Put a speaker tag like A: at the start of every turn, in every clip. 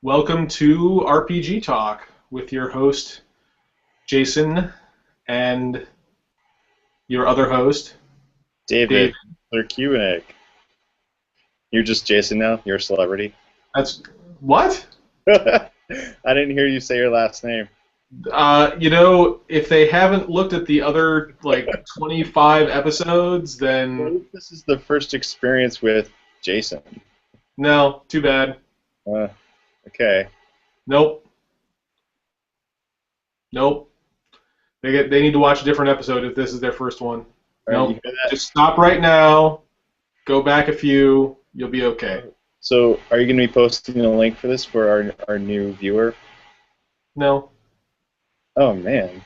A: Welcome to RPG Talk with your host, Jason, and your other host,
B: David,
A: David.
B: they're Q&A. You're just Jason now? You're a celebrity?
A: That's what?
B: I didn't hear you say your last name.
A: If they haven't looked at the other, 25 episodes,
B: What
A: then
B: if this is the first experience with Jason?
A: no, too bad.
B: Uh, okay.
A: Nope. Nope. They need to watch a different episode if this is their first one.
B: All right, you
A: Nope.
B: hear that?
A: Just stop right now, go back a few, you'll be okay.
B: So, are you going to be posting a link for this for our new viewer?
A: No.
B: Oh, man.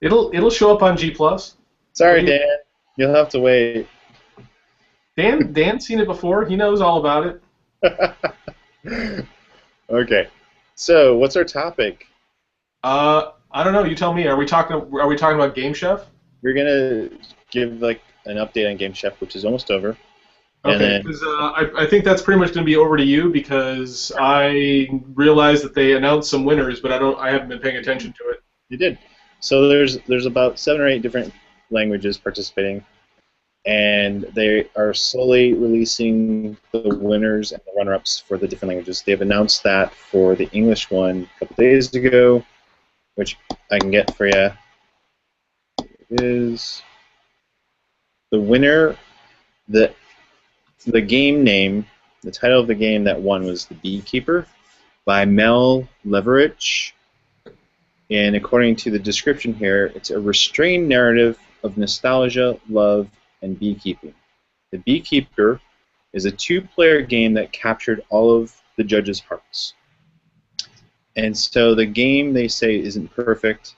A: It'll show up on G+.
B: Sorry, Dan. You'll have to wait.
A: Dan's seen it before. He knows all about it.
B: Okay. So, what's our topic?
A: I don't know. You tell me. Are we talking about Game Chef?
B: We're going to give an update on Game Chef, which is almost over.
A: Okay, because I think that's pretty much going to be over to you because I realized that they announced some winners, but I haven't been paying attention to it.
B: You did. So there's about 7 or 8 different languages participating, and they are slowly releasing the winners and the runner-ups for the different languages. They've announced that for the English one a couple days ago, which I can get for you. It is the winner. The game name, the title of the game that won was The Beekeeper by Mel Leverich. And according to the description here, it's a restrained narrative of nostalgia, love, and beekeeping. The Beekeeper is a 2-player game that captured all of the judges' hearts. And so the game, they say, isn't perfect,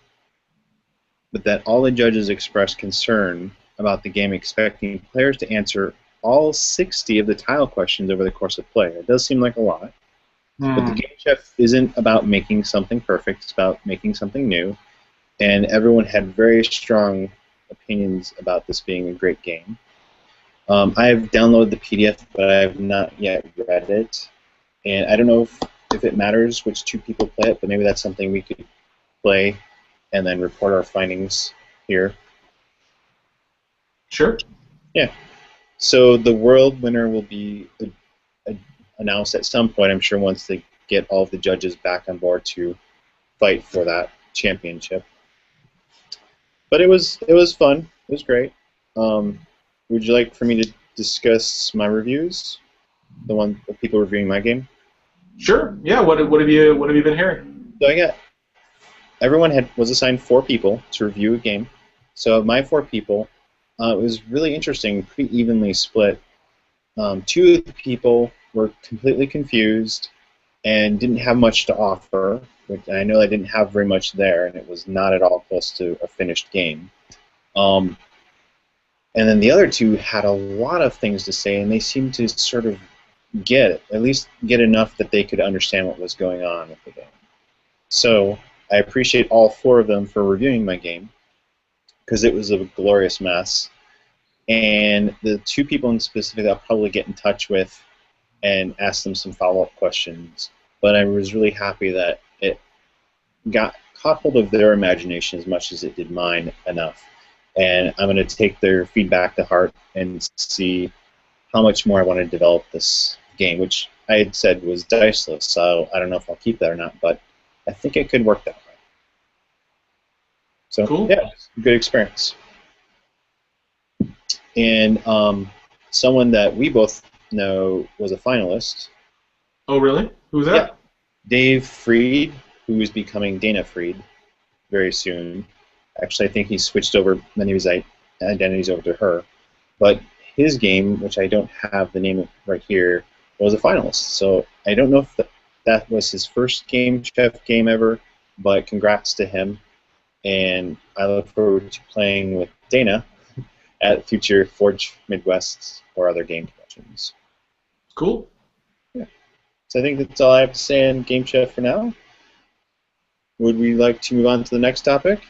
B: but that all the judges expressed concern about the game, expecting players to answer all 60 of the tile questions over the course of play. It does seem like a lot. But the Game Chef isn't about making something perfect, it's about making something new. And everyone had very strong opinions about this being a great game. I've downloaded the PDF, but I have not yet read it. And I don't know if it matters which 2 people play it, but maybe that's something we could play and then report our findings here.
A: Sure.
B: Yeah. So the world winner will be announced at some point, I'm sure, once they get all of the judges back on board to fight for that championship. But it was fun. It was great. Would you like for me to discuss my reviews? The people reviewing my game?
A: Sure. Yeah. What have you been hearing?
B: So everyone was assigned 4 people to review a game. So of my 4 people, it was really interesting, pretty evenly split. 2 of the people were completely confused and didn't have much to offer, which I know I didn't have very much there, and it was not at all close to a finished game. And then the other 2 had a lot of things to say, and they seemed to sort of at least get enough that they could understand what was going on with the game. So I appreciate all 4 of them for reviewing my game, because it was a glorious mess. And the 2 people in specific I'll probably get in touch with and ask them some follow-up questions. But I was really happy that it caught hold of their imagination as much as it did mine enough. And I'm going to take their feedback to heart and see how much more I want to develop this game, which I had said was diceless, so I don't know if I'll keep that or not, but I think it could work that way. So,
A: Cool.
B: Yeah, good experience. And someone that we both know was a finalist.
A: Oh, really? Who's that?
B: Yeah. Dave Freed, who is becoming Dana Freed very soon. Actually, I think he switched over many of his identities over to her. But his game, which I don't have the name of right here, was a finalist. So I don't know if that was his first Game Chef game ever, but congrats to him. And I look forward to playing with Dana at future Forge Midwest or other game conventions.
A: Cool.
B: Yeah. So I think that's all I have to say on Game Chef for now. Would we like to move on to the next topic?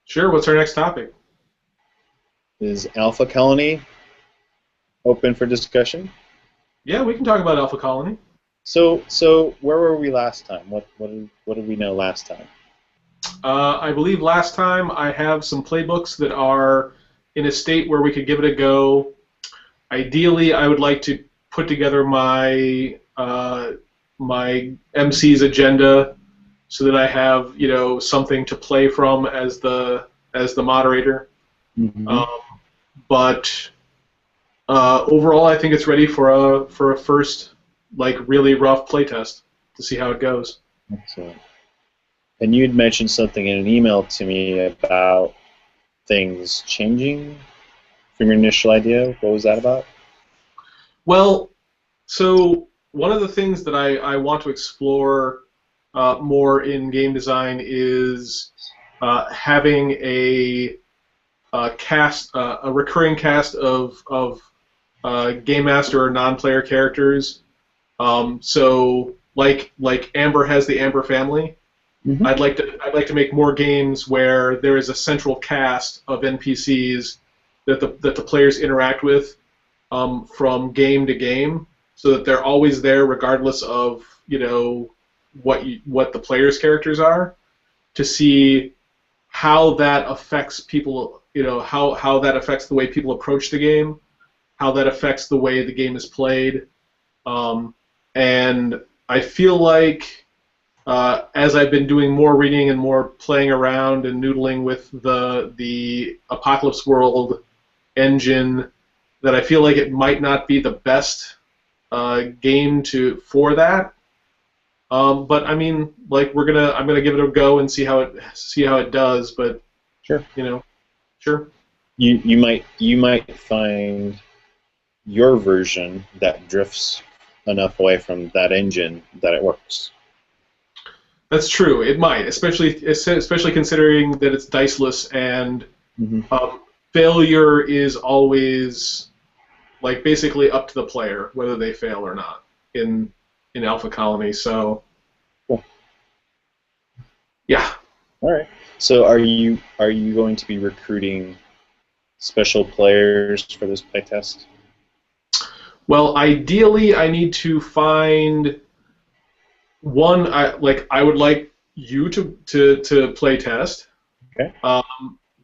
A: Sure. What's our next topic?
B: Is Alpha Colony open for discussion?
A: Yeah, we can talk about Alpha Colony.
B: So where were we last time? What did we know last time?
A: I believe last time I have some playbooks that are in a state where we could give it a go. Ideally, I would like to put together my MC's agenda so that I have something to play from as the moderator.
B: Mm-hmm.
A: Um, but overall, I think it's ready for a first really rough playtest to see how it goes.
B: Excellent. And you'd mentioned something in an email to me about things changing from your initial idea. What was that about?
A: Well, so one of the things that I want to explore more in game design is having a recurring cast of game master or non-player characters. So like Amber has the Amber family.
B: Mm-hmm.
A: I'd like to make more games where there is a central cast of NPCs that the players interact with from game to game, so that they're always there regardless of what the players' characters are, to see how that affects people, how that affects the way people approach the game, how that affects the way the game is played, and I feel like as I've been doing more reading and more playing around and noodling with the Apocalypse World engine, that I feel like it might not be the best game for that. But I mean, I'm gonna give it a go and see how it does. But
B: Sure.
A: Sure.
B: You might find your version that drifts enough away from that engine that it works.
A: That's true. It might, especially considering that it's diceless and
B: Mm-hmm.
A: failure is always basically up to the player whether they fail or not in Alpha Colony. So
B: Cool.
A: yeah.
B: All right. So are you going to be recruiting special players for this playtest?
A: Well, ideally, I need to find one. I would like you to play test.
B: Okay.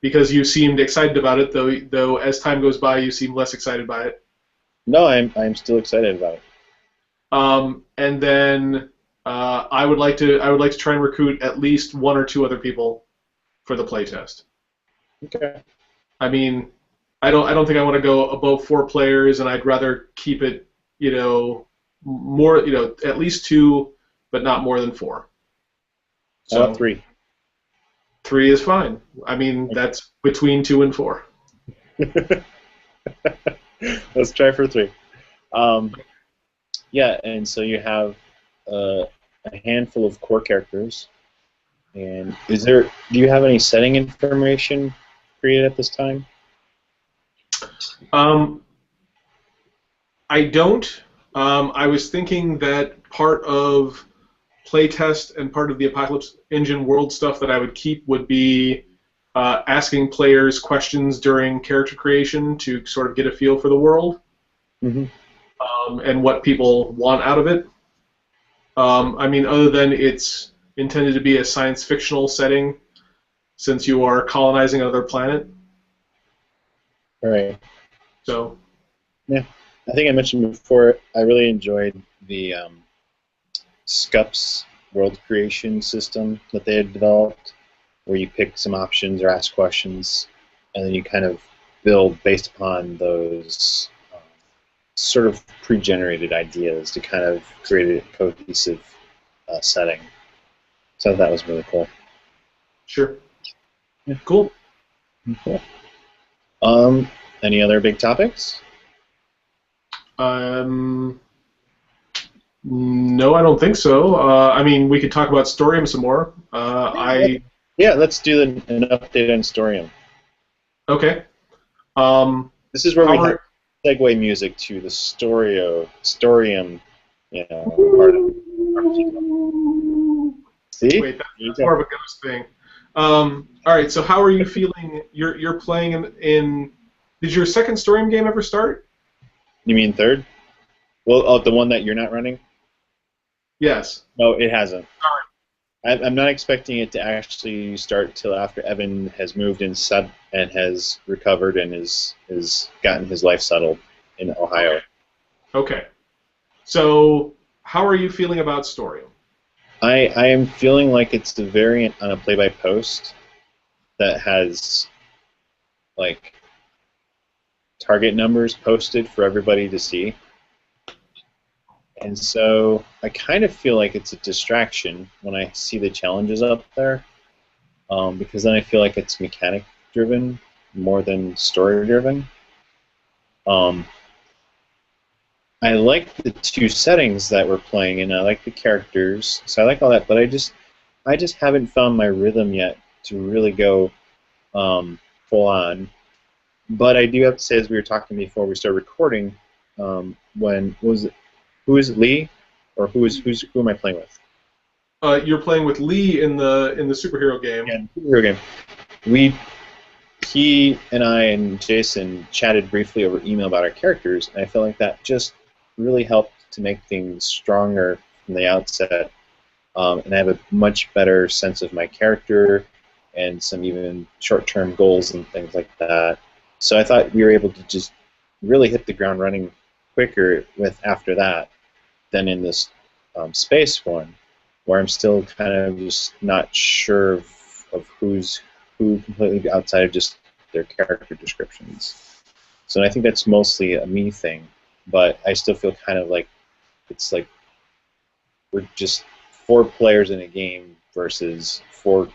A: Because you seemed excited about it, though as time goes by, you seem less excited by it.
B: No, I'm still excited about it.
A: And then I would like to try and recruit at least one or two other people for the playtest.
B: Okay.
A: I mean, I don't think I want to go above 4 players, and I'd rather keep it, more, at least 2, but not more than 4.
B: How about 3?
A: 3 is fine. I mean, that's between 2 and 4.
B: Let's try for 3. Yeah, and so you have a handful of core characters. And do you have any setting information created at this time?
A: I don't. I was thinking that part of playtest and part of the Apocalypse Engine world stuff that I would keep would be asking players questions during character creation to sort of get a feel for the world.
B: Mm-hmm.
A: And what people want out of it. I mean, other than it's intended to be a science fictional setting, since you are colonizing another planet.
B: All right.
A: So.
B: Yeah, I think I mentioned before, I really enjoyed the SCUPS world creation system that they had developed, where you pick some options or ask questions, and then you kind of build based upon those sort of pre-generated ideas to kind of create a cohesive setting. So that was really cool.
A: Sure.
B: Yeah.
A: Cool.
B: Cool. Any other big topics?
A: No, I don't think so. I mean, we could talk about Storium some more.
B: Yeah, let's do an update on Storium.
A: Okay.
B: This is where we have segue music to the Storium, part of See?
A: Wait, that's more of a ghost thing. All right, so how are you feeling? You're playing in. Did your second Storium game ever start?
B: You mean third? Well, the one that you're not running?
A: Yes.
B: No, it hasn't.
A: Sorry.
B: I'm not expecting it to actually start till after Evan has moved and has recovered and is gotten his life settled in
A: Okay.
B: Ohio.
A: Okay. So, how are you feeling about Storium?
B: I am feeling like it's a variant on a play-by-post that has like target numbers posted for everybody to see. And so I kind of feel like it's a distraction when I see the challenges up there, because then I feel like it's mechanic driven more than story driven. Um, I like the two settings that we're playing, and I like the characters, so I like all that. But I just haven't found my rhythm yet to really go full on. But I do have to say, as we were talking before we started recording, when was it, who is it, Lee, or who am I playing with?
A: You're playing with Lee in the superhero game.
B: Yeah, superhero game. He and I and Jason chatted briefly over email about our characters, and I felt like that just really helped to make things stronger from the outset, and I have a much better sense of my character and some even short-term goals and things like that. So I thought we were able to just really hit the ground running quicker with after that than in this space one, where I'm still kind of just not sure of who's who completely outside of just their character descriptions. So I think that's mostly a me thing, but I still feel kind of like it's like we're just four players in a game versus four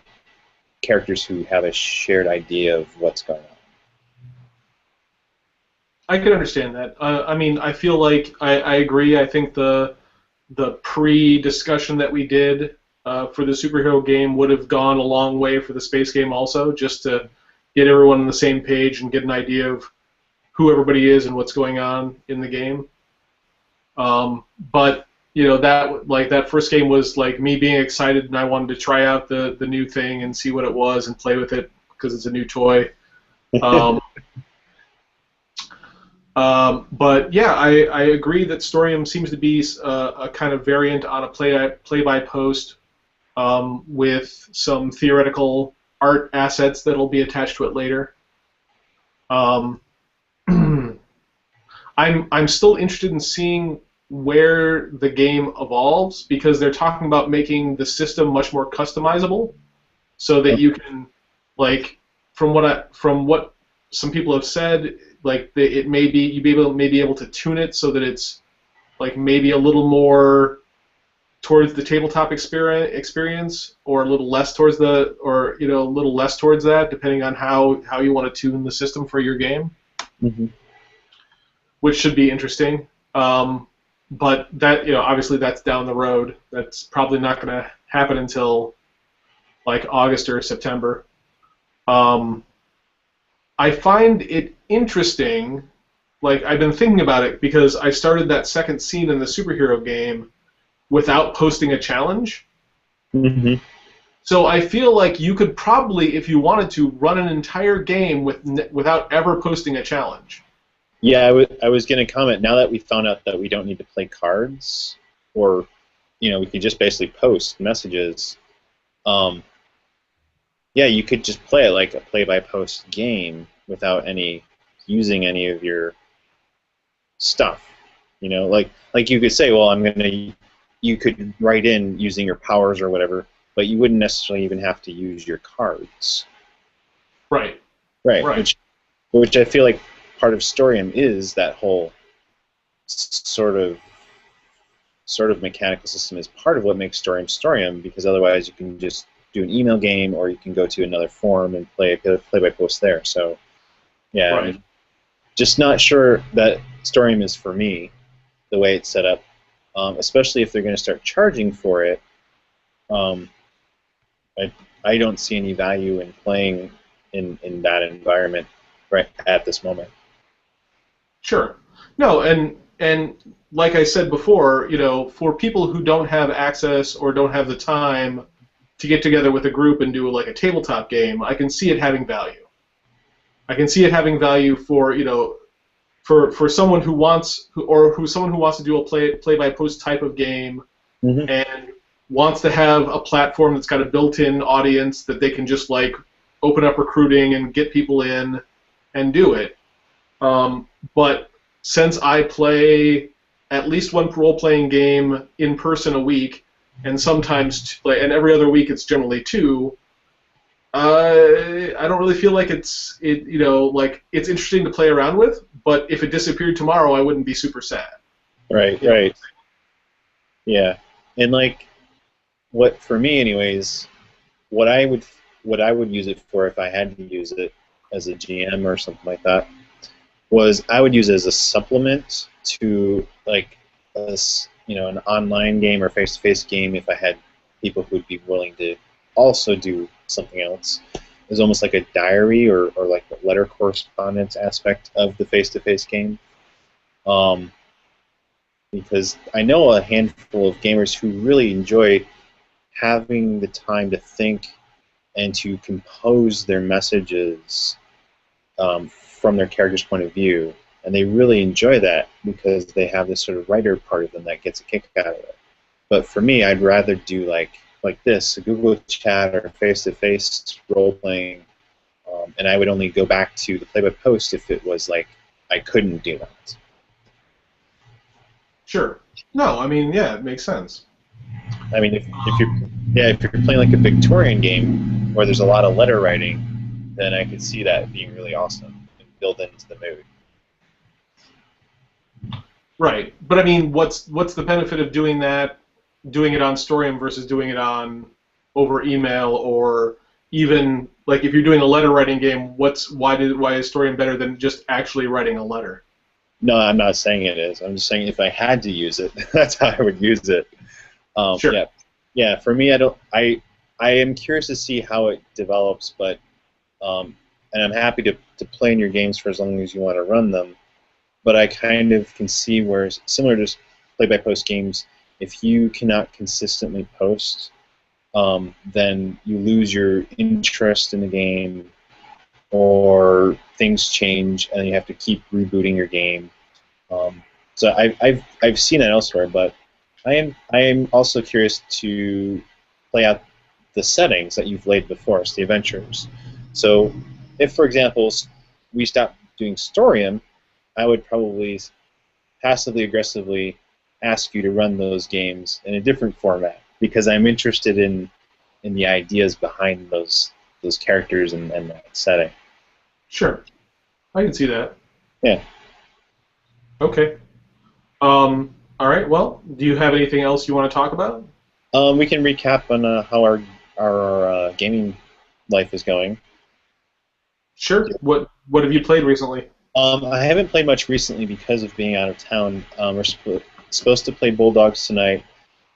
B: characters who have a shared idea of what's going on.
A: I can understand that. I mean, I feel like I agree. I think the pre-discussion that we did for the superhero game would have gone a long way for the space game also, just to get everyone on the same page and get an idea of who everybody is and what's going on in the game. But you know that first game was like me being excited and I wanted to try out the new thing and see what it was and play with it because it's a new toy. Um, but yeah, I agree that Storium seems to be a kind of variant on a play-by-post with some theoretical art assets that'll be attached to it later. Um, I'm still interested in seeing where the game evolves because they're talking about making the system much more customizable, so that you can, like, from what some people have said, like it may be may be able to tune it so that it's like maybe a little more towards the tabletop experience, or a little less towards a little less towards that, depending on how you want to tune the system for your game.
B: Mm-hmm.
A: Which should be interesting. But that, obviously that's down the road. That's probably not going to happen until like August or September. I find it interesting. Like, I've been thinking about it because I started that second scene in the superhero game without posting a challenge.
B: Mm-hmm.
A: So I feel like you could probably, if you wanted to, run an entire game without ever posting a challenge.
B: Yeah, I was going to comment, now that we found out that we don't need to play cards, or, we could just basically post messages, yeah, you could just play it like a play-by-post game without using any of your stuff. Like you could say, well, you could write in using your powers or whatever, but you wouldn't necessarily even have to use your cards.
A: Right.
B: Right.
A: Right.
B: Which I feel like part of Storium is that whole sort of mechanical system is part of what makes Storium, because otherwise you can just do an email game, or you can go to another forum and play by post there. So yeah,
A: right.
B: I'm just not sure that Storium is for me the way it's set up, especially if they're going to start charging for it. I don't see any value in playing in that environment right at this moment.
A: Sure. No, and like I said before, for people who don't have access or don't have the time to get together with a group and do like a tabletop game, I can see it having value. I can see it having value for for someone who wants to do a play by post type of game and wants to have a platform that's got a built-in audience that they can just like open up recruiting and get people in and do it. But since I play at least one role-playing game in person a week, and sometimes and every other week it's generally two, I don't really feel like it's interesting to play around with. But if it disappeared tomorrow, I wouldn't be super sad.
B: Right, right. Yeah, and like, what for me, anyways, what I would use it for if I had to use it as a GM or something like that was I would use it as a supplement to like an online game or face-to-face game if I had people who'd be willing to also do something else. It's almost like a diary or like a letter correspondence aspect of the face-to-face game. Because I know a handful of gamers who really enjoy having the time to think and to compose their messages from their character's point of view, and they really enjoy that because they have this sort of writer part of them that gets a kick out of it. But for me, I'd rather do like this, a Google chat or face-to-face role-playing, and I would only go back to the play-by-post if it was like I couldn't do that.
A: Sure. No, I mean, yeah, it makes sense.
B: I mean, if you're playing like a Victorian game where there's a lot of letter writing, then I could see that being really awesome and build into the mood.
A: Right, but I mean, what's the benefit of doing that, doing it on Storium versus doing it on over email, or even like if you're doing a letter writing game, why is Storium better than just actually writing a letter?
B: No, I'm not saying it is. I'm just saying if I had to use it, that's how I would use it.
A: Sure.
B: Yeah, yeah. For me, I am curious to see how it develops, but and I'm happy to play in your games for as long as you want to run them. But I kind of can see where, similar to play-by-post games, if you cannot consistently post, then you lose your interest in the game, or things change and you have to keep rebooting your game. So I've seen it elsewhere, but I am also curious to play out the settings that you've laid before us, the adventures. So if, for example, we stopped doing Storium, I would probably passively aggressively ask you to run those games in a different format because I'm interested in the ideas behind those characters and that setting.
A: Sure, I can see that.
B: Yeah.
A: Okay. All right. Well, do you have anything else you want to talk about?
B: We can recap on how our gaming life is going.
A: Sure. What have you played recently?
B: I haven't played much recently because of being out of town. We're supposed to play Bulldogs tonight,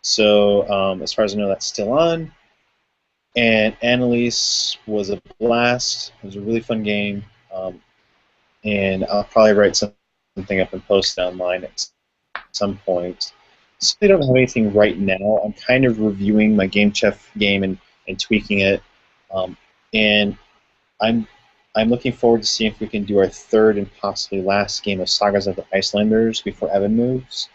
B: so as far as I know, that's still on. And Annalise was a blast. It was a really fun game, and I'll probably write something up and post it online at some point. So I don't have anything right now. I'm kind of reviewing my Game Chef game and tweaking it, and I'm looking forward to seeing if we can do our third and possibly last game of Sagas of the Icelanders before Evan moves,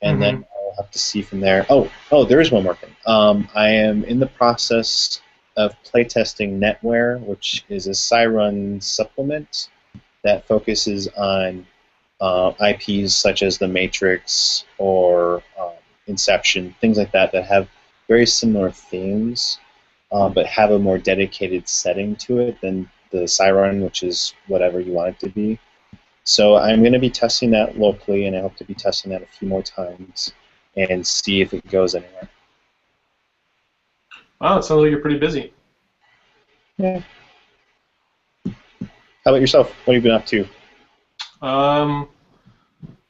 B: and then I'll have to see from there. Oh, there is one more thing. I am in the process of playtesting Netware, which is a Cyrun supplement that focuses on IPs such as The Matrix or Inception, things like that have very similar themes, but have a more dedicated setting to it than the Cyrun, which is whatever you want it to be. So I'm going to be testing that locally, and I hope to be testing that a few more times and see if it goes anywhere.
A: Wow, it sounds like you're pretty busy.
B: Yeah. How about yourself? What have you been up to?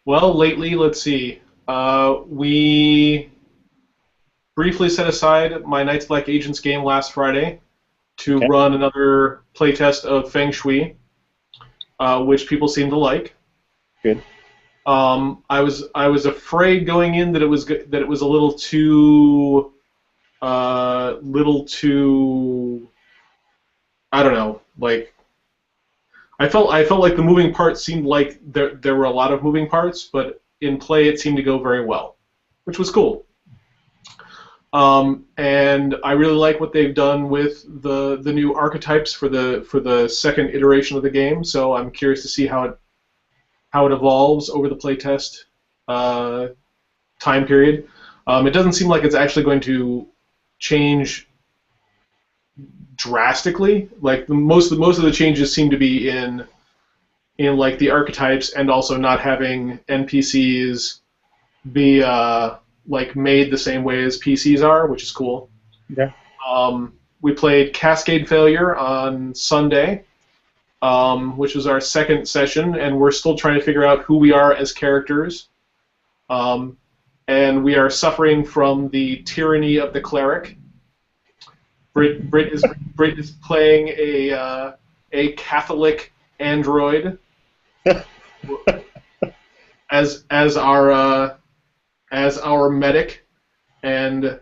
A: Well, lately, let's see. We briefly set aside my Knights Black Agents game last Friday to run another playtest of Feng Shui, which people seem to like.
B: Good.
A: I was afraid going in that it was a little too I don't know, like I felt like the moving parts seemed like there were a lot of moving parts, but in play it seemed to go very well, which was cool. And I really like what they've done with the new archetypes for the second iteration of the game. So I'm curious to see how it evolves over the playtest time period. It doesn't seem like it's actually going to change drastically. Like most of the changes seem to be in like the archetypes, and also not having NPCs be like made the same way as PCs are, which is cool.
B: Yeah.
A: We played Cascade Failure on Sunday, which was our second session, and we're still trying to figure out who we are as characters. And we are suffering from the tyranny of the cleric. Brit is playing a Catholic android as our medic, and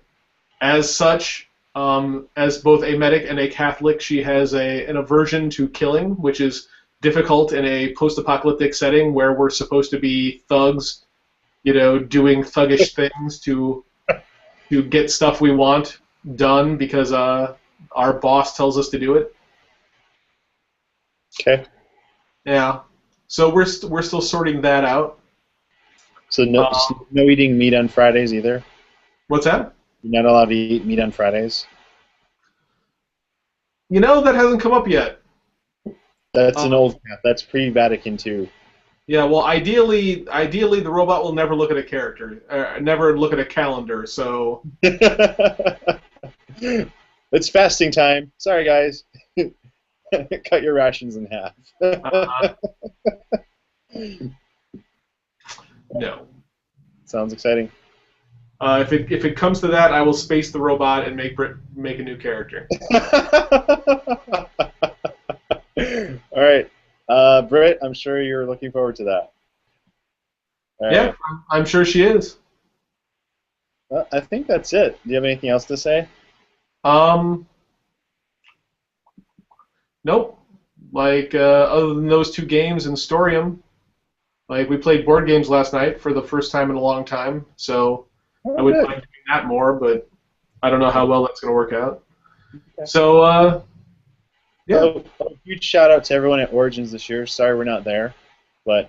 A: as such, as both a medic and a Catholic, she has an aversion to killing, which is difficult in a post-apocalyptic setting where we're supposed to be thugs, doing thuggish things to get stuff we want done because our boss tells us to do it.
B: Okay.
A: Yeah. So we're still sorting that out.
B: So no eating meat on Fridays either?
A: What's that?
B: You're not allowed to eat meat on Fridays?
A: That hasn't come up yet.
B: That's an old path. That's pre-Vatican II.
A: Yeah, well, ideally, the robot will never look at a character, never look at a calendar. So
B: it's fasting time. Sorry, guys. Cut your rations in half.
A: No.
B: Sounds exciting.
A: If it comes to that, I will space the robot and make a new character.
B: All right, Britt, I'm sure you're looking forward to that. All
A: Yeah,
B: right.
A: I'm sure she is.
B: Well, I think that's it. Do you have anything else to say?
A: Nope. Like other than those two games and Storium, like we played board games last night for the first time in a long time. So
B: Oh,
A: I would
B: good.
A: like doing that more, but I don't know how well that's going to work out.
B: Okay.
A: So yeah.
B: Oh, huge shout out to everyone at Origins this year. Sorry we're not there, but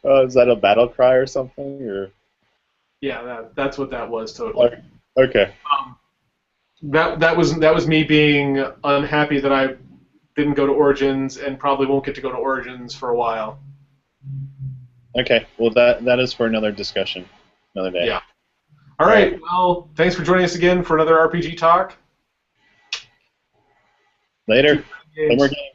B: is that a battle cry or something? Or
A: Yeah, that's what that was totally.
B: okay.
A: That was me being unhappy that I didn't go to Origins and probably won't get to go to Origins for a while.
B: Okay. Well, that is for another discussion, another day.
A: Yeah. All right. Well, thanks for joining us again for another RPG talk.
B: Later. No more games.